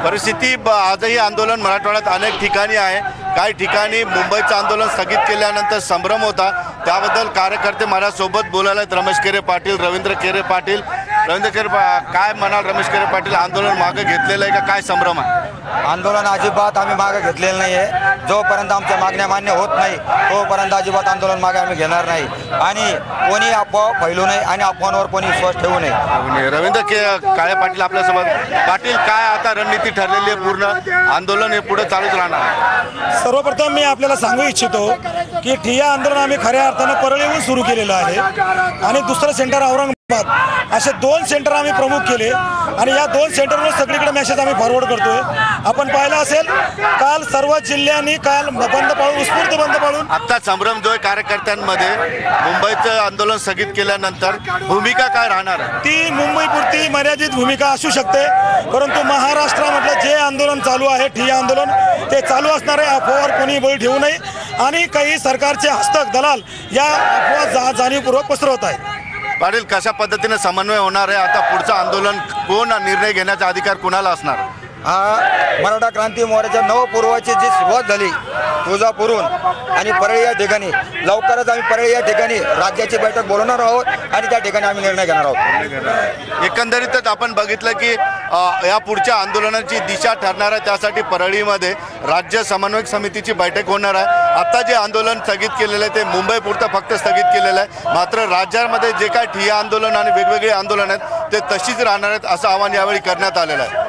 परिस्थिती आजही आंदोलन मराठवाड्यात अनेक ठिकाणी आहे। काही ठिकाणी मुंबईचं आंदोलन स्थगित केल्यानंतर संभ्रम होता, त्याबद्दल कार्यकर्ते माझ्यासोबत बोलायला आहेत। रमेश केरे पाटील, रवींद्र केरे पाटील। काय म्हणाल रमेश केरे पाटील, आंदोलन मागे घेतलेलं आहे का, काय संभ्रम आहे? आंदोलन अजिबात आम्ही मागे घेतलेलं नाही आहे। जोपर्यंत आमच्या मागण्या मान्य होत नाही तोपर्यंत अजिबात आंदोलन मागे आम्ही घेणार नाही आणि कोणी अफवा फैलू नये आणि अफवांवर कोणी विश्वास ठेवू नये। रवींद्र काळे पाटील आपल्यासोबत। पाटील, काय आता रणनीती ठरलेली आहे? पूर्ण आंदोलन हे पुढे चालूच राहणार? सर्वप्रथम मी आपल्याला सांगू इच्छितो की ठिय्या आंदोलन आम्ही खऱ्या अर्थानं परळीहून सुरू केलेलं आहे आणि दुसरं सेंटर औरंगाबाद, असे 2 सेंटर आम्ही प्रमुख केले आणि या 2 सेंटरवरून सगळीकडे मेसेज आम्ही फॉरवर्ड करतोय। आपण पाहिलं असेल, काल सर्व जिल्ह्यांनी बंद पाळून, उत्स्फूर्त बंद पाळून आता संभ्रम जो आहे कार्यकर्त्यांमध्ये, मुंबईचं आंदोलन स्थगित केल्यानंतर भूमिका काय राहणार? ती मुंबईपुरती मर्यादित भूमिका असू शकते, परंतु महाराष्ट्रामधलं जे आंदोलन चालू आहे, ठिय्या आंदोलन, ते चालू असणार आहे। अफवावर कोणी बळी ठेवू नये आणि काही सरकारचे हस्तक दलाल या अफवा जाणीवपूर्वक पसरवत आहेत। पाटील, कशा पद्धतीने समन्वय होणार आहे? आता पुढचं आंदोलन कोण निर्णय घेण्याचा अधिकार कुणाला असणार? मराठा क्रांती मोर्चाच्या नवपूर्वाची जी सुरुवात झाली तुळजापूरहून आणि परळी या ठिकाणी, लवकरच आम्ही परळी या ठिकाणी राज्याची बैठक बोलवणार आहोत आणि त्या ठिकाणी आम्ही निर्णय घेणार आहोत। एकंदरीतच आपण बघितलं की या पुढच्या आंदोलनाची दिशा ठरणार आहे, त्यासाठी परळीमध्ये राज्य समन्वयक समितीची बैठक होणार आहे। आता जे आंदोलन स्थगित केलेलं आहे ते मुंबईपुरतं फक्त स्थगित केलेलं आहे, मात्र राज्यामध्ये जे काय ठिय्या आंदोलन आणि वेगवेगळे आंदोलन आहेत ते तशीच राहणार आहेत, असं आवाहन यावेळी करण्यात आलेलं आहे।